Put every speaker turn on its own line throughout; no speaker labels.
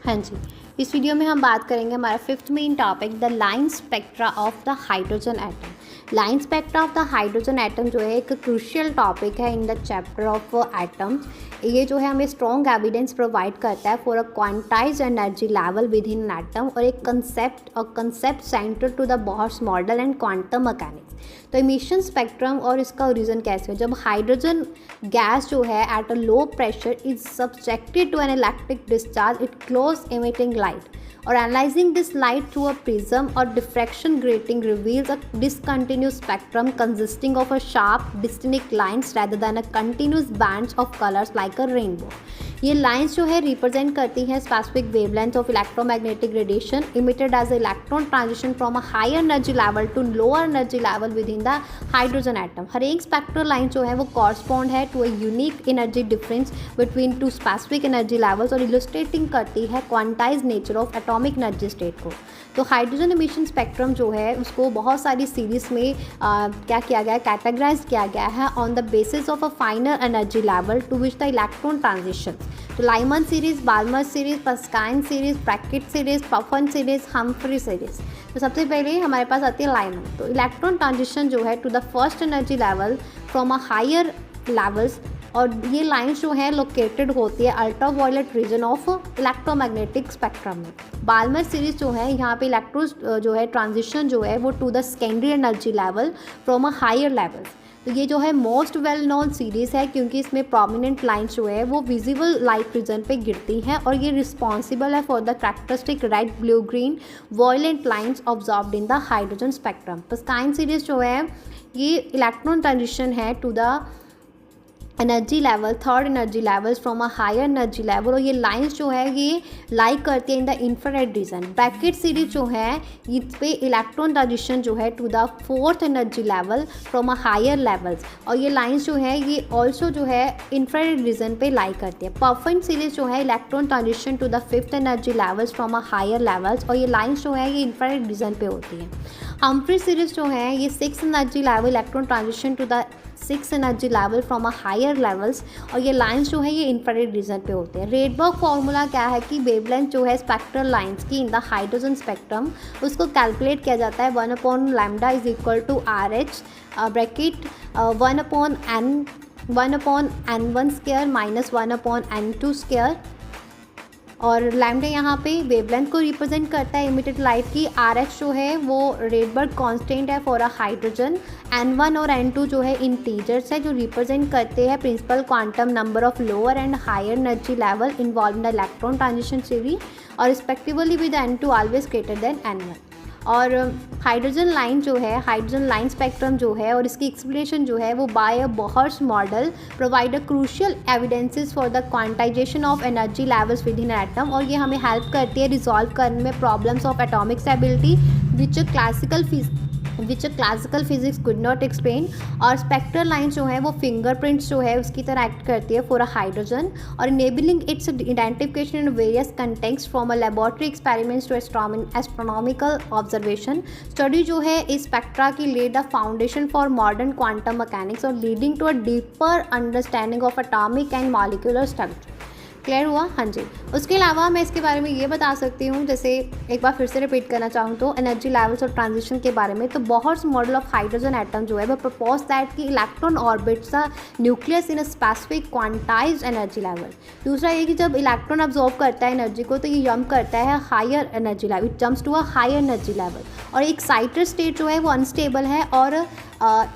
हाँ जी, इस वीडियो में हम बात करेंगे हमारा fifth main topic the line spectra of the hydrogen atom. Line spectra of the hydrogen atom जो है एक क्रूशियल टॉपिक है in the chapter of atoms. ये जो है हमें स्ट्रॉन्ग एविडेंस प्रोवाइड करता है for a quantised energy level within an atom और एक concept centre to the Bohr's model and quantum mechanics. तो इमिशन स्पेक्ट्रम और इसका ओरिजिन कैसे है, जब हाइड्रोजन गैस जो है at a low pressure is subjected to an electric discharge it close emitting light or analyzing this light through a prism or diffraction grating reveals a discontinuous spectrum consisting of a sharp distinct lines rather than a continuous bands of colors like a rainbow। ये lines जो है represent करती हैं specific wavelength of electromagnetic radiation emitted as electron transition from a higher energy level to lower energy level within the hydrogen atom. हर एक spectral line जो है वो कॉरस्पॉन्ड है to a unique energy difference between two specific energy levels और illustrating करती है quantise nature of atomic energy state को। तो हाइड्रोजन एमिशन स्पेक्ट्रम जो है उसको बहुत सारी सीरीज में क्या किया गया है, कैटेगराइज किया गया है on the basis of a finer energy level to which the electron transition. तो Lyman series, Balmer series, Paschen series, Brackett series, Pfund series, Humphreys series. तो सबसे पहले हमारे पास आती है लाइमन। तो इलेक्ट्रॉन ट्रांजिशन जो है to the first energy level from a higher levels, और ये लाइंस जो है लोकेटेड होती है ultra violet region of electromagnetic spectrum में। बाल्मर सीरीज जो है यहाँ पे इलेक्ट्रो जो है ट्रांजिशन जो है वो to the secondary energy level from a higher level. तो ये जो है मोस्ट वेल नोन सीरीज़ है क्योंकि इसमें प्रोमिनेंट लाइंस जो है वो विजिबल लाइट रीजन पे गिरती हैं और ये रिस्पॉन्सिबल है for the characteristic red, blue, green violet lines absorbed in the hydrogen spectrum. Paschen series जो है ये इलेक्ट्रॉन ट्रांजिशन है to the energy level, third energy levels from a higher energy level, और ये लाइंस जो है ये लाई करती है in the infrared region. Brackett series जो है इस पे इलेक्ट्रॉन ट्रांजिशन जो है to the fourth energy level from a higher levels, और ये लाइंस जो है ये ऑल्सो जो है इंफ्रारेड रीजन पे लाई करती है। पफन सीरीज जो है electron transition to the fifth energy levels from a higher levels, और ये लाइंस जो है ये इंफ्रारेड रीजन पे होती है। हम्फ्री सीरीज जो है ये six energy level electron transition to the six energy level from a higher levels, और ये लाइंस जो है ये इंफ्रारेड रीजन पे होते हैं। रेडबर्ग फॉर्मूला क्या है कि वेवलेंथ जो है स्पेक्ट्रल लाइंस की इन द हाइड्रोजन स्पेक्ट्रम उसको कैलकुलेट किया जाता है 1/λ is equal to RH bracket 1/n1 square minus 1/n2 square, और लैम्डा यहाँ पे वेवलेंथ को रिप्रेजेंट करता है इमिटेड लाइट की। RH जो है वो रेडबर्ग कांस्टेंट है फॉर अ हाइड्रोजन। N1 और N2 जो है इंटीजर्स है जो रिप्रेजेंट करते हैं principal quantum number of lower and higher energy level involve in the electron transition theory, और respectively with N2 always greater than N1। और हाइड्रोजन लाइन जो है, हाइड्रोजन लाइन स्पेक्ट्रम जो है और इसकी एक्सप्लेनेशन जो है वो by a Bohr's model provide a crucial evidences for the quantization of energy levels within atom, और ये हमें हेल्प करती है रिजॉल्व करने में problems of atomic stability which classical physics could not explain. और स्पेक्ट्रल लाइन जो है वो फिंगरप्रिंट्स जो है उसकी तरह एक्ट करती है फॉर अ हाइड्रोजन, और enabling its identification in various context from a laboratory experiments to astronomical observation. Study जो है इस स्पेक्ट्रा की led the foundation for modern quantum mechanics और leading to a deeper understanding of atomic and molecular structure. Clear हुआ? हाँ जी। उसके अलावा मैं इसके बारे में ये बता सकती हूँ, जैसे एक बार फिर से रिपीट करना चाहूँ तो एनर्जी लेवल्स और ट्रांजिशन के बारे में, तो Bohr's model of hydrogen atom जो है वो प्रपोज दैट कि electron orbits the nucleus in a specific quantized energy level. दूसरा ये कि जब इलेक्ट्रॉन अब्जॉर्ब करता है एनर्जी को तो ये जंप करता है higher energy level, it jumps to a higher energy level, और एक एक्साइटेड स्टेट जो है वो अनस्टेबल है, और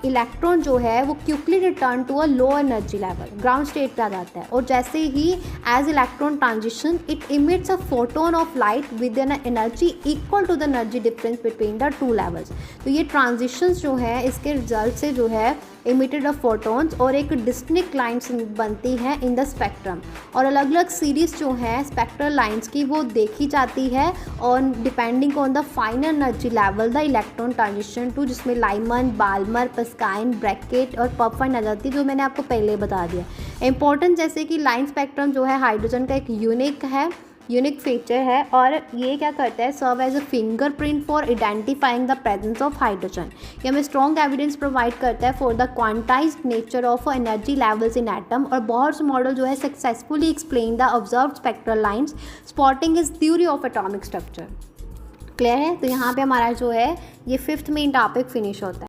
इलेक्ट्रॉन जो है वो quickly return to a low energy level, ground state पे आ जाता है, और जैसे ही as electron transition it emits a photon of light with an energy equal to the energy difference between the two levels. तो ये ट्रांजिशंस जो है इसके रिजल्ट से जो है इमिटेड ऑफ फोटोन्स और एक डिस्टिंक्ट लाइन्स बनती हैं इन द स्पेक्ट्रम, और अलग अलग सीरीज जो है स्पेक्ट्रल लाइंस की वो देखी जाती है और depending on the final energy level the electron transition to, जिसमें लाइमन, बाल्मर, पस्काइन, ब्रैकेट और पफन आ जाती है जो मैंने आपको पहले बता दिया। इंपॉर्टेंट जैसे कि लाइन स्पेक्ट्रम जो है हाइड्रोजन का एक यूनिक है यूनिक फीचर है और ये क्या करता है, serve as a fingerprint for identifying the presence of hydrogen. ये हमें स्ट्रॉन्ग एविडेंस प्रोवाइड करता है for the quantized nature of energy levels in atom. और बहुत से मॉडल जो है successfully explain the observed spectral lines supporting is theory of atomic structure. Clear है? तो यहाँ पे हमारा जो है ये 5th मेन टॉपिक फिनिश होता है।